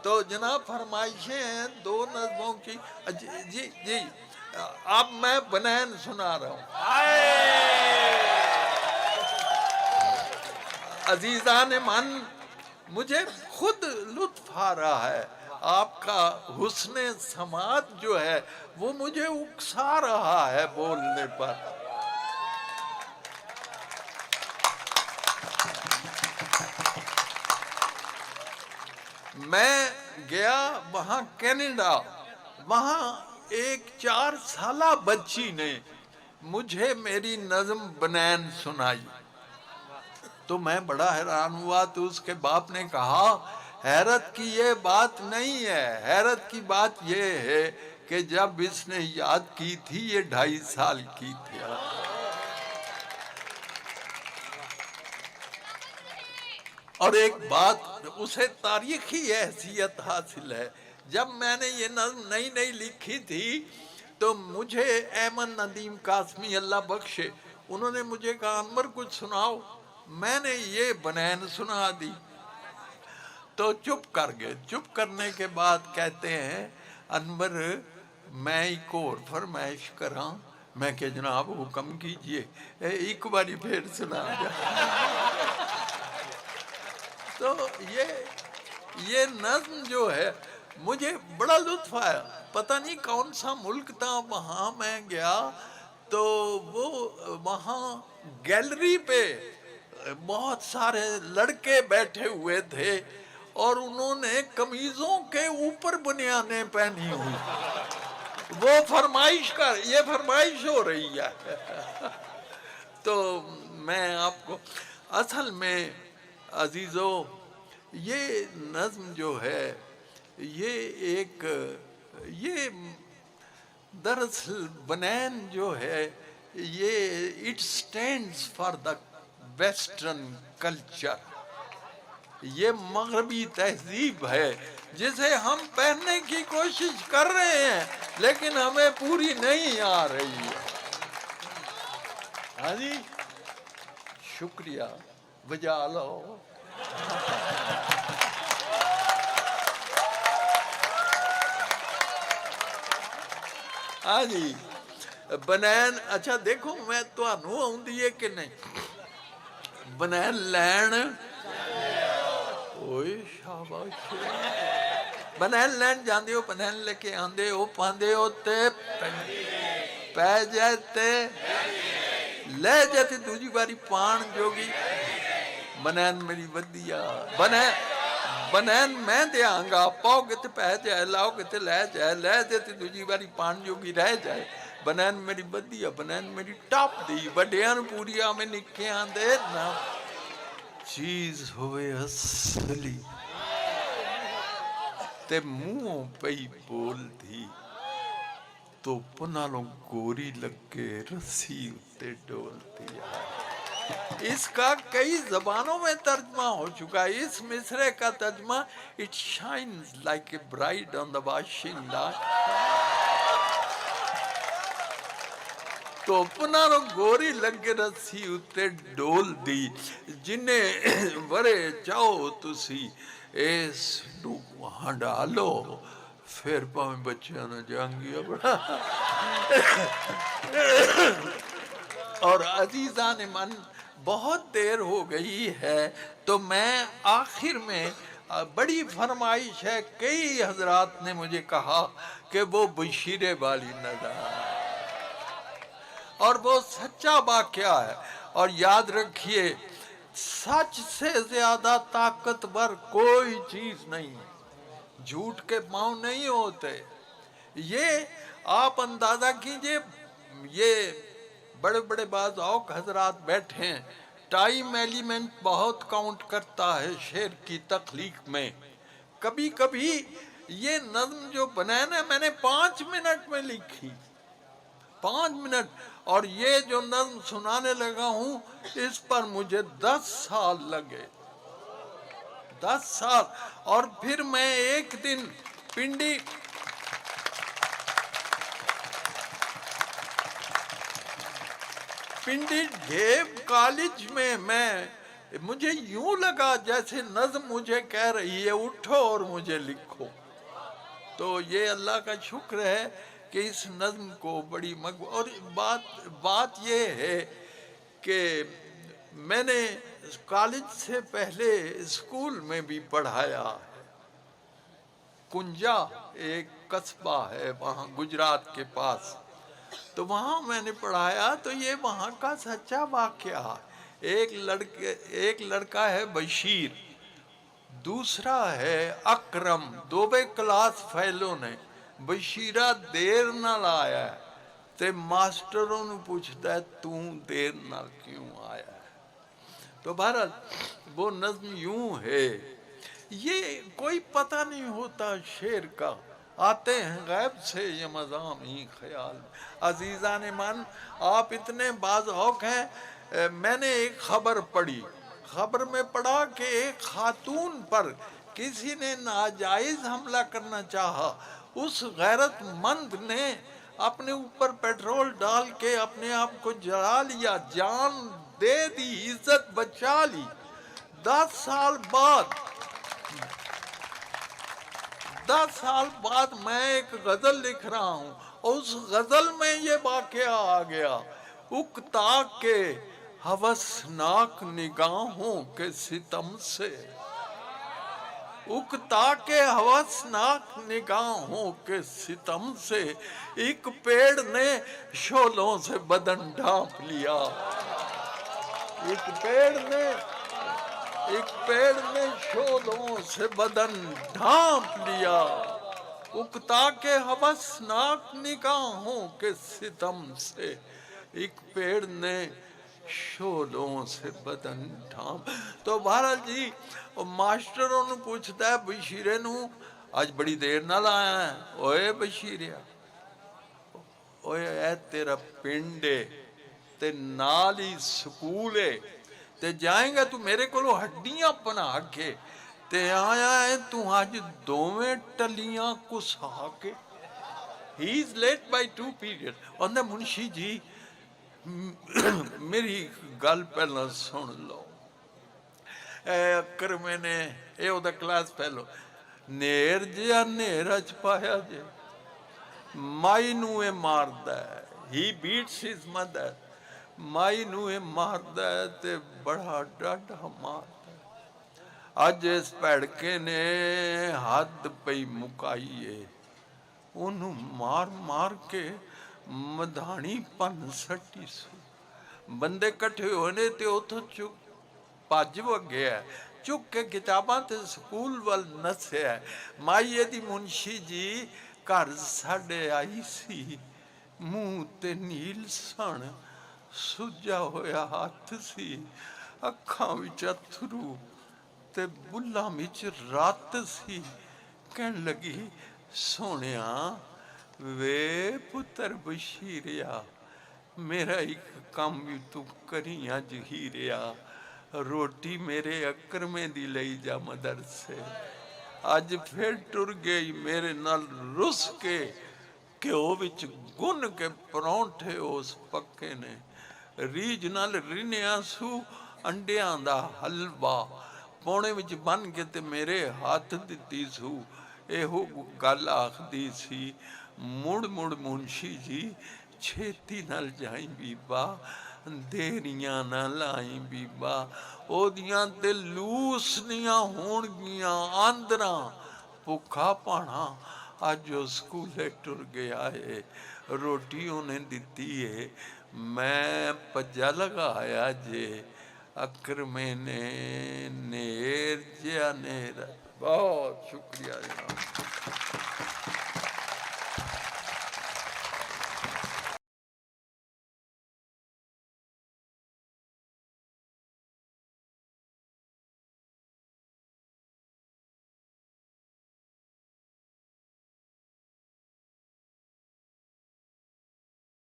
تو جناب فرمائشیں ہیں دو نظموں کی. جی جی اب میں بنین سنا رہا ہوں. عزیزان من، مجھے خود لطف آ رہا ہے. آپ کا حسن سماعت جو ہے وہ مجھے اکسا رہا ہے بولنے پر. میں گیا وہاں کینیڈا، وہاں ایک 4 سالہ بچی نے مجھے میری نظم بنین سنائی تو میں بڑا حیران ہوا. تو اس کے باپ نے کہا حیرت کی یہ بات نہیں ہے، حیرت کی بات یہ ہے کہ جب اس نے یاد کی تھی یہ 2.5 سال کی تھی. اور ایک بات، اسے تاریخی حیثیت حاصل ہے. جب میں نے یہ نظم نئی لکھی تھی تو مجھے ایمن ندیم قاسمی اللہ بخشے، انہوں نے مجھے کہا انور کچھ سناؤ. میں نے یہ بنین سنا دی تو چپ کر گئے. چپ کرنے کے بعد کہتے ہیں انور میں ایک اور فرمائش کراں. میں کہ جناب حکم کیجئے. ایک باری پھر سنا جائے. تو یہ نظم جو ہے مجھے بڑا لطف آیا. پتہ نہیں کون سا ملک تھا، وہاں میں گیا تو وہ وہاں گیلری پہ بہت سارے لڑکے بیٹھے ہوئے تھے اور انہوں نے قمیضوں کے اوپر بنیانیں پہنی ہوئی. وہ یہ فرمائش ہو رہی ہے. تو میں آپ کو اصل میں عزیزو یہ نظم جو ہے یہ دراصل بنین جو ہے یہ it stands for the western culture. یہ مغربی تہذیب ہے جسے ہم پہننے کی کوشش کر رہے ہیں لیکن ہمیں پوری نہیں آ رہی ہے. ہاں جی شکریہ. بجا لو. ہاں جی بنین. اچھا دیکھو میں تو آؤندی ہے کہ نہیں بنین لین. اوئے شاباش. بنین لین جاندے ہو، بنین لے کے آندے ہو، پاندے ہو تے پہ جائے تے لے جاتی دوجی باری پان جوگی. بنین میری ودیا. بنین میں دیاں گا، پاؤ گے تے پہ جائے، لاؤ گے تے لے جائے، لے جاتی دوجی باری پان جوگی رہ جائے. بنین میری ودیا، بنین میری ٹاپ دی. وڈیاں پوریا میں نکیاں دے نا چیز ہوئے اصلی تے منہوں پئی بول دی تو پنالوں گوری لگے رسی اتے ڈول دیا. اس کا کئی زبانوں میں ترجمہ ہو چکا ہے. اس مصرے کا ترجمہ It shines like a bride on the washing line. تو پنالوں گوری لگے رسی اتے ڈول دی جنہیں ورے چاہو تسی اس نو وہاں ڈالو پھر پاویں بچیاں نہ جانگیا بڑا. اور عزیزان من بہت دیر ہو گئی ہے تو میں آخر میں بڑی فرمائش ہے. کئی حضرات نے مجھے کہا کہ وہ بشیرے والی نظر اور وہ سچا واقعہ ہے. اور یاد رکھیے سچ سے زیادہ طاقتور کوئی چیز نہیں. جھوٹ کے پاؤں نہیں ہوتے. یہ آپ اندازہ کیجئے یہ بڑے بڑے بعض اوق حضرات بیٹھے ہیں. ٹائم ایلیمنٹ بہت کاؤنٹ کرتا ہے شعر کی تخلیق میں. کبھی کبھی یہ نظم جو بنین ہے میں نے 5 منٹ میں لکھی، 5 منٹ. اور یہ جو نظم سنانے لگا ہوں اس پر مجھے 10 سال لگے. 10 سال. اور پھر میں ایک دن پنڈی ڈھیب کالج میں مجھے یوں لگا جیسے نظم مجھے کہہ رہی ہے اٹھو اور مجھے لکھو. تو یہ اللہ کا شکر ہے کہ اس نظم کو بڑی اور بات یہ ہے کہ میں نے کالج سے پہلے اسکول میں بھی پڑھایا ہے. کنجا ایک قصبہ ہے وہاں گجرات کے پاس، تو وہاں میں نے پڑھایا. تو یہ وہاں کا سچا واقعہ. ایک لڑکا ہے بشیر، دوسرا ہے اکرم، دوویں کلاس فیلو نے. بشیرہ دیر نال آیا ہے تے ماسٹروں نے پوچھتا ہے تو دیر نال کیوں آیا ہے. تو بہرحال وہ نظم یوں ہے. یہ کوئی پتہ نہیں ہوتا شعر کا، آتے ہیں غیب سے یہ مضامین خیال. عزیزان من، آپ اتنے باذوق ہیں. میں نے ایک خبر پڑھی، خبر میں پڑھا کہ ایک خاتون پر کسی نے ناجائز حملہ کرنا چاہا. اس غیرت مند نے اپنے اوپر پیٹرول ڈال کے اپنے آپ کو جلا لیا، جان دے دی، عزت بچا لی. 10 سال بعد میں ایک غزل لکھ رہا ہوں اور اس غزل میں یہ واقعہ آ گیا. اکتا کے ہوسناک نگاہوں کے ستم سے، اکتا کے ہوسناک نگاہوں کے ستم سے ایک پیڑ نے شعلوں سے بدن ڈھانپ لیا. ایک پیڑ نے شعلوں سے بدن ڈھانپ لیا. اکتا کے ہوسناک نگاہوں کے ستم سے ایک پیڑ نے شعلوں سے بدن ڈھانپ. تو بہرحال جی ماسٹروں نے پوچھتا ہے بشیرے نو آج بڑی دیر نال آیا ہے. اوئے بشیریا، اوئے اے تیرا پنڈے تے نال ہی سکولے تے جائیں گا تو میرے کو ہڈیاں بنا کے تے آیا ہے تو آج دوویں ٹلیاں کسا کے. He is late by 2 periods. اور منشی جی میری گل پہلا سن لو. اے اکر میں نے اے او دا کلاس پہلو نیر جیا نیرہ پایا جے مائی نوے ماردہ ہے. He beats his mother. مائی نوے ماردہ ہے تے بڑا ڈاڈا ماردہ ہے. اج اس پیڑکے نے حد پئی مکائیے، انہوں مار مار کے مدھانی پن سٹی سو. بندے کٹھے ہونے تے اتھو چک پاج گیا ہے، چک کے کتاباں تے سکول وال نسے ہے. مائیے دی منشی جی گھر ساڑے آئی سی، منہ تے نیل سن سجا ہویا ہاتھ سی، اکھاں وچ اتھرو تے بلّاں وچ رات سی. کہن لگی سونیاں وے پتر بشیریا، میرا ایک کام بھی تو کری اج ہیریا. روٹی میرے اکر میں دی لئی جا مدرسے. اج پھر ٹر گئی میرے نال رس کے کیوں وچ گن کے پرونٹھے اس پکے نے. ریج نال رنیا سو انڈیاں دا حلوہ پونے وچ بن کے تے میرے ہاتھ دتی سو. اے ہو گل آخ دی سی مڑ مڑ منشی جی چھیتی نال جائیں بیبا، دیریاں نہ لائیں بیبا. او دیاں تے لوسنیاں ہون گیاں آندراں پکھا پانا. آج جو سکولے ٹر گیا ہے روٹی انہیں دیتی ہے میں پجا لگایا جے اکر میں نے نیر جیا نیر. بہت شکریہ جناب.